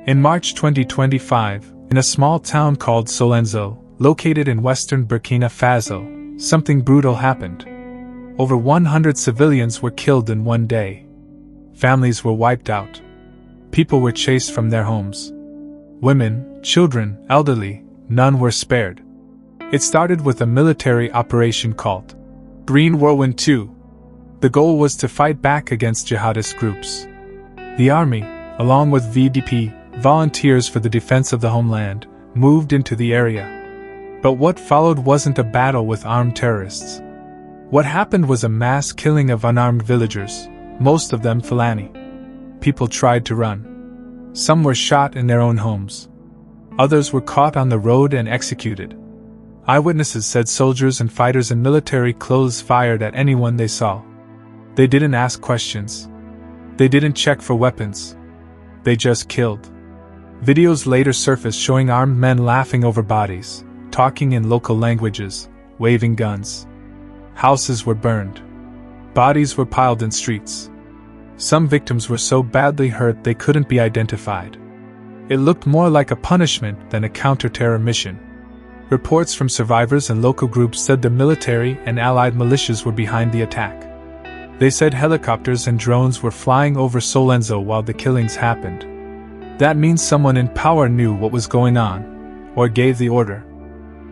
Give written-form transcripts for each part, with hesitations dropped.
In March 2025, in a small town called Solenzo, located in western Burkina Faso, something brutal happened. Over 100 civilians were killed in one day. Families were wiped out. People were chased from their homes. Women, children, elderly, none were spared. It started with a military operation called Green Whirlwind 2. The goal was to fight back against jihadist groups. The army, along with VDP, Volunteers for the Defense of the Homeland, moved into the area. But what followed wasn't a battle with armed terrorists. What happened was a mass killing of unarmed villagers, most of them Fulani. People tried to run. Some were shot in their own homes. Others were caught on the road and executed. Eyewitnesses said soldiers and fighters in military clothes fired at anyone they saw. They didn't ask questions. They didn't check for weapons. They just killed. Videos later surfaced showing armed men laughing over bodies, talking in local languages, waving guns. Houses were burned. Bodies were piled in streets. Some victims were so badly hurt they couldn't be identified. It looked more like a punishment than a counter-terror mission. Reports from survivors and local groups said the military and allied militias were behind the attack. They said helicopters and drones were flying over Solenzo while the killings happened. That means someone in power knew what was going on, or gave the order.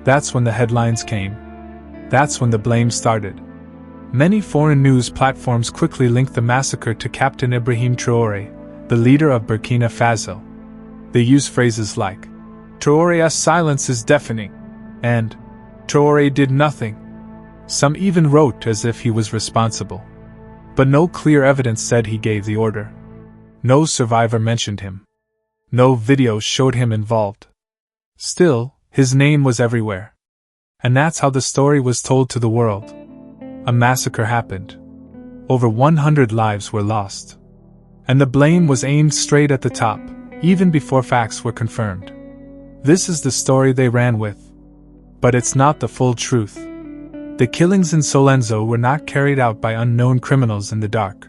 That's when the headlines came. That's when the blame started. Many foreign news platforms quickly linked the massacre to Captain Ibrahim Traoré, the leader of Burkina Faso. They used phrases like, "Traoré's silence is deafening," and "Traoré did nothing." Some even wrote as if he was responsible. But no clear evidence said he gave the order. No survivor mentioned him. No video showed him involved. Still, his name was everywhere. And that's how the story was told to the world. A massacre happened. Over 100 lives were lost. And the blame was aimed straight at the top, even before facts were confirmed. This is the story they ran with. But it's not the full truth. The killings in Solenzo were not carried out by unknown criminals in the dark.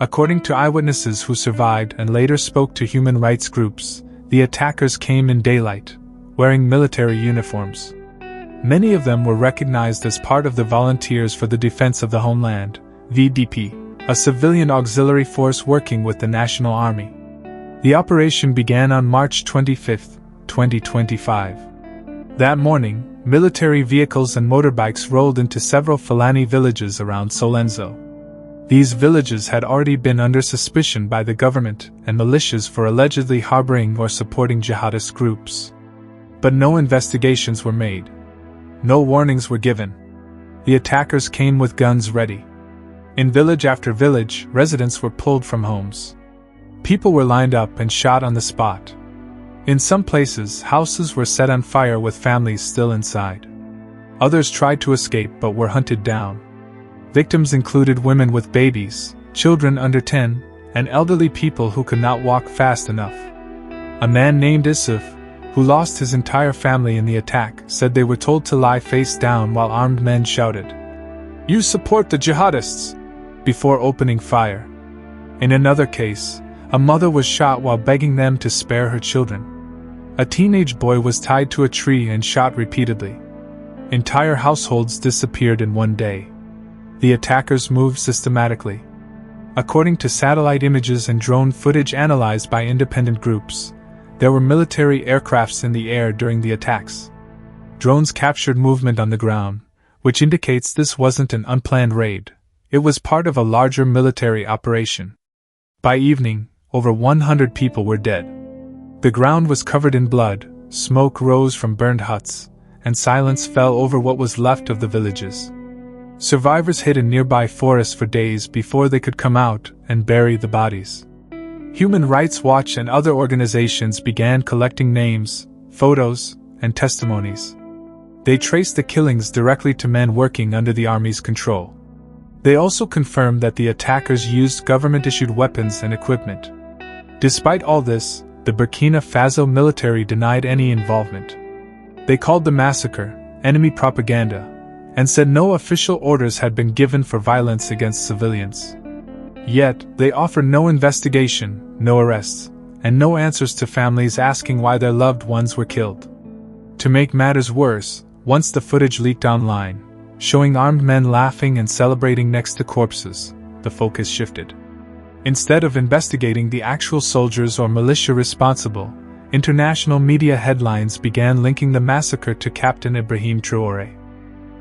According to eyewitnesses who survived and later spoke to human rights groups, the attackers came in daylight, wearing military uniforms. Many of them were recognized as part of the Volunteers for the Defense of the Homeland, VDP, a civilian auxiliary force working with the National Army. The operation began on March 25, 2025. That morning, military vehicles and motorbikes rolled into several Fulani villages around Solenzo. These villages had already been under suspicion by the government and militias for allegedly harboring or supporting jihadist groups. But no investigations were made. No warnings were given. The attackers came with guns ready. In village after village, residents were pulled from homes. People were lined up and shot on the spot. In some places, houses were set on fire with families still inside. Others tried to escape but were hunted down. Victims included women with babies, children under 10, and elderly people who could not walk fast enough. A man named Isuf, who lost his entire family in the attack, said they were told to lie face down while armed men shouted, "You support the jihadists!" before opening fire. In another case, a mother was shot while begging them to spare her children. A teenage boy was tied to a tree and shot repeatedly. Entire households disappeared in one day. The attackers moved systematically. According to satellite images and drone footage analyzed by independent groups, there were military aircrafts in the air during the attacks. Drones captured movement on the ground, which indicates this wasn't an unplanned raid. It was part of a larger military operation. By evening, over 100 people were dead. The ground was covered in blood, smoke rose from burned huts, and silence fell over what was left of the villages. Survivors hid in nearby forests for days before they could come out and bury the bodies. Human Rights Watch and other organizations began collecting names, photos, and testimonies. They traced the killings directly to men working under the army's control. They also confirmed that the attackers used government-issued weapons and equipment. Despite all this, the Burkina Faso military denied any involvement. They called the massacre enemy propaganda and said no official orders had been given for violence against civilians. Yet, they offered no investigation, no arrests, and no answers to families asking why their loved ones were killed. To make matters worse, once the footage leaked online, showing armed men laughing and celebrating next to corpses, the focus shifted. Instead of investigating the actual soldiers or militia responsible, international media headlines began linking the massacre to Captain Ibrahim Traoré.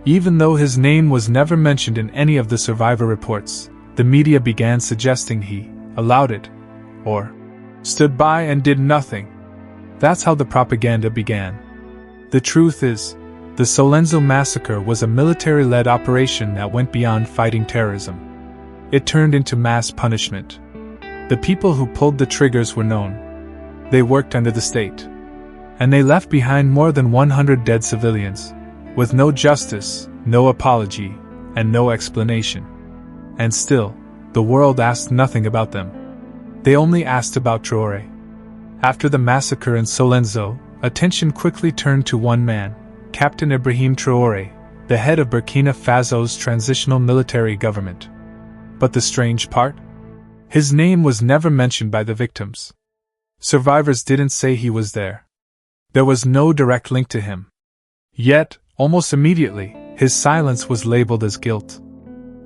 Even though his name was never mentioned in any of the survivor reports, the media began suggesting he allowed it, or stood by and did nothing. That's how the propaganda began. The truth is, the Solenzo massacre was a military-led operation that went beyond fighting terrorism. It turned into mass punishment. The people who pulled the triggers were known. They worked under the state. And they left behind more than 100 dead civilians, with no justice, no apology, and no explanation. And still, the world asked nothing about them. They only asked about Traoré. After the massacre in Solenzo, attention quickly turned to one man, Captain Ibrahim Traoré, the head of Burkina Faso's transitional military government. But the strange part? His name was never mentioned by the victims. Survivors didn't say he was there. There was no direct link to him. Yet, almost immediately, his silence was labeled as guilt.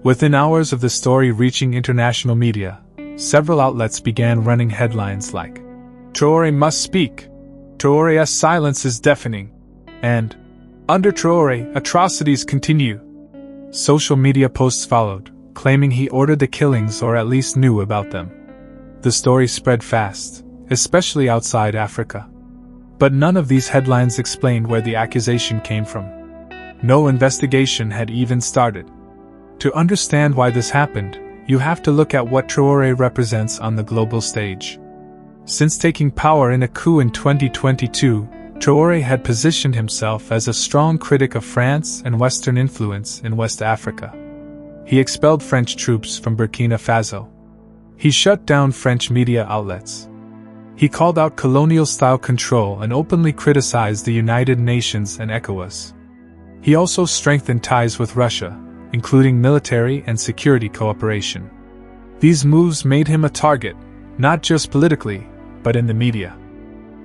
Within hours of the story reaching international media, several outlets began running headlines like, "Traoré must speak," "Traoré's silence is deafening," and "Under Traoré, atrocities continue." Social media posts followed, claiming he ordered the killings or at least knew about them. The story spread fast, especially outside Africa. But none of these headlines explained where the accusation came from. No investigation had even started. To understand why this happened, you have to look at what Traoré represents on the global stage. Since taking power in a coup in 2022, Traoré had positioned himself as a strong critic of France and Western influence in West Africa. He expelled French troops from Burkina Faso. He shut down French media outlets. He called out colonial-style control and openly criticized the United Nations and ECOWAS. He also strengthened ties with Russia, including military and security cooperation. These moves made him a target, not just politically, but in the media.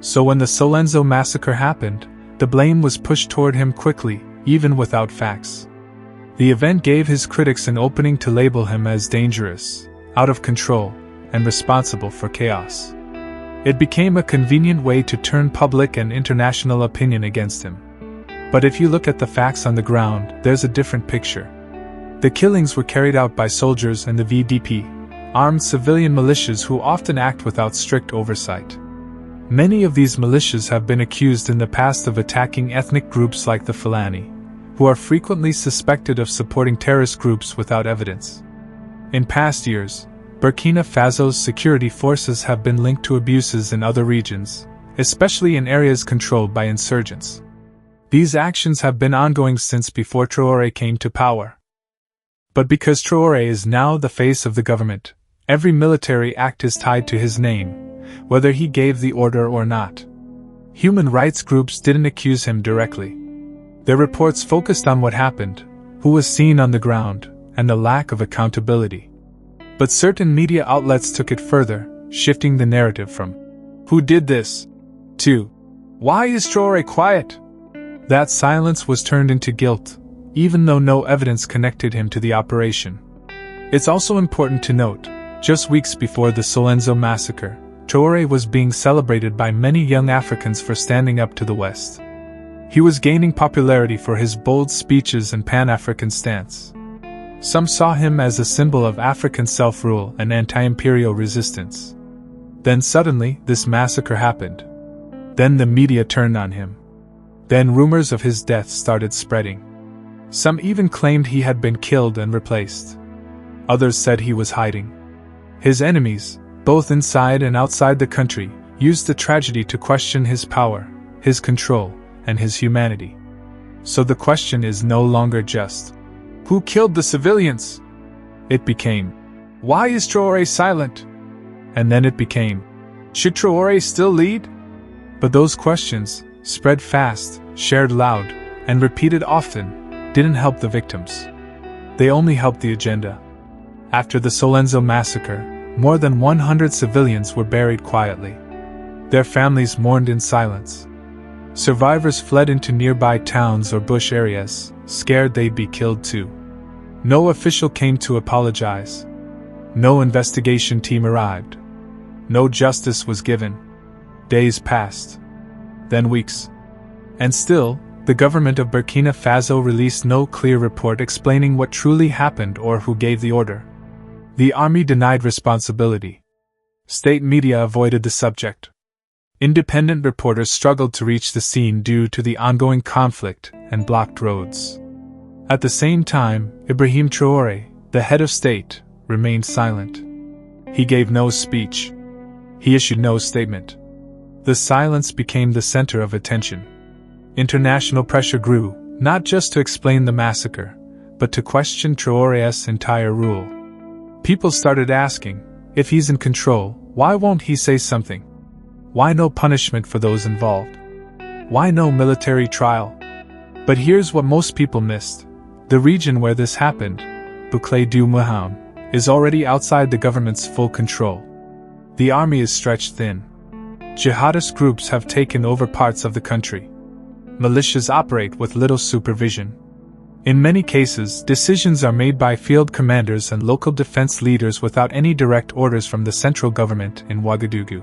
So when the Solenzo massacre happened, the blame was pushed toward him quickly, even without facts. The event gave his critics an opening to label him as dangerous, out of control, and responsible for chaos. It became a convenient way to turn public and international opinion against him. But if you look at the facts on the ground, there's a different picture. The killings were carried out by soldiers and the VDP, armed civilian militias who often act without strict oversight. Many of these militias have been accused in the past of attacking ethnic groups like the Fulani, who are frequently suspected of supporting terrorist groups without evidence. In past years, Burkina Faso's security forces have been linked to abuses in other regions, especially in areas controlled by insurgents. These actions have been ongoing since before Traoré came to power. But because Traoré is now the face of the government, every military act is tied to his name, whether he gave the order or not. Human rights groups didn't accuse him directly. Their reports focused on what happened, who was seen on the ground, and the lack of accountability. But certain media outlets took it further, shifting the narrative from "Who did this?" to "Why is Traoré quiet?" That silence was turned into guilt, even though no evidence connected him to the operation. It's also important to note, just weeks before the Solenzo massacre, Traoré was being celebrated by many young Africans for standing up to the West. He was gaining popularity for his bold speeches and Pan-African stance. Some saw him as a symbol of African self-rule and anti-imperial resistance. Then suddenly, this massacre happened. Then the media turned on him. Then rumors of his death started spreading. Some even claimed he had been killed and replaced. Others said he was hiding. His enemies, both inside and outside the country, used the tragedy to question his power, his control, and his humanity. So the question is no longer just, "Who killed the civilians?" It became, "Why is Traoré silent?" And then it became, "Should Traoré still lead?" But those questions, spread fast, shared loud, and repeated often, didn't help the victims. They only helped the agenda. After the Solenzo massacre, more than 100 civilians were buried quietly. Their families mourned in silence. Survivors fled into nearby towns or bush areas, scared they'd be killed too. No official came to apologize. No investigation team arrived. No justice was given. Days passed. Then weeks. And still, the government of Burkina Faso released no clear report explaining what truly happened or who gave the order. The army denied responsibility. State media avoided the subject. Independent reporters struggled to reach the scene due to the ongoing conflict and blocked roads. At the same time, Ibrahim Traoré, the head of state, remained silent. He gave no speech. He issued no statement. The silence became the center of attention. International pressure grew, not just to explain the massacre, but to question Traoré's entire rule. People started asking, if he's in control, why won't he say something? Why no punishment for those involved? Why no military trial? But here's what most people missed. The region where this happened, Bouclé du Maham, is already outside the government's full control. The army is stretched thin. Jihadist groups have taken over parts of the country. Militias operate with little supervision. In many cases, decisions are made by field commanders and local defense leaders without any direct orders from the central government in Ouagadougou.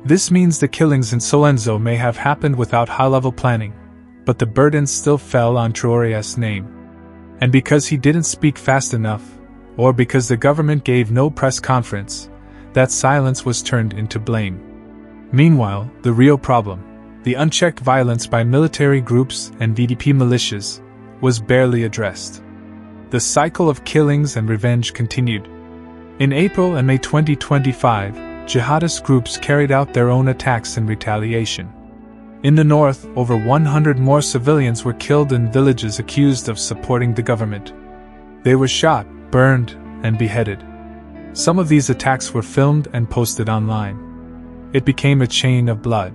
This means the killings in Solenzo may have happened without high-level planning, but the burden still fell on Traoré's name. And because he didn't speak fast enough, or because the government gave no press conference, that silence was turned into blame. Meanwhile, the real problem, the unchecked violence by military groups and VDP militias, was barely addressed. The cycle of killings and revenge continued. In April and May 2025, jihadist groups carried out their own attacks in retaliation. In the north, over 100 more civilians were killed in villages accused of supporting the government. They were shot, burned, and beheaded. Some of these attacks were filmed and posted online. It became a chain of blood.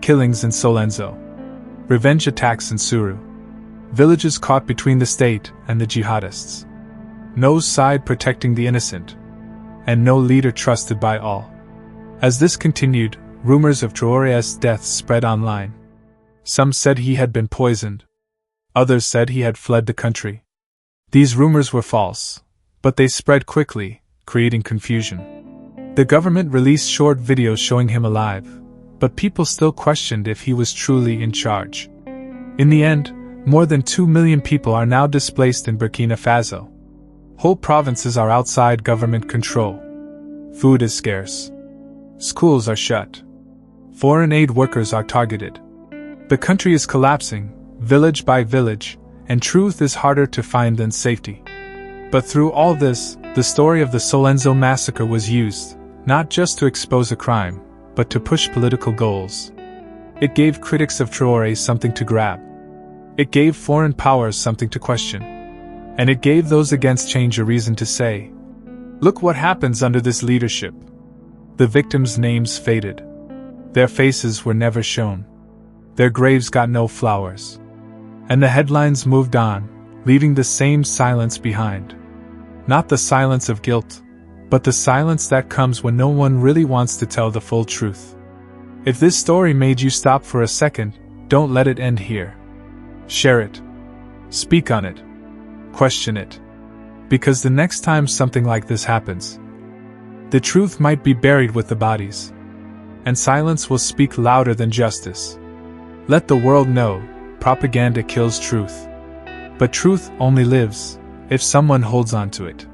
Killings in Solenzo. Revenge attacks in Suru. Villages caught between the state and the jihadists. No side protecting the innocent. And no leader trusted by all. As this continued, rumors of Traoré's death spread online. Some said he had been poisoned. Others said he had fled the country. These rumors were false, but they spread quickly, creating confusion. The government released short videos showing him alive, but people still questioned if he was truly in charge. In the end, more than 2 million people are now displaced in Burkina Faso. Whole provinces are outside government control. Food is scarce. Schools are shut. Foreign aid workers are targeted. The country is collapsing, village by village, and truth is harder to find than safety. But through all this, the story of the Solenzo massacre was used, not just to expose a crime, but to push political goals. It gave critics of Traoré something to grab. It gave foreign powers something to question. And it gave those against change a reason to say, "Look what happens under this leadership." The victims' names faded. Their faces were never shown. Their graves got no flowers. And the headlines moved on, leaving the same silence behind. Not the silence of guilt, but the silence that comes when no one really wants to tell the full truth. If this story made you stop for a second, don't let it end here. Share it. Speak on it. Question it. Because the next time something like this happens, the truth might be buried with the bodies. And silence will speak louder than justice. Let the world know, propaganda kills truth. But truth only lives if someone holds on to it.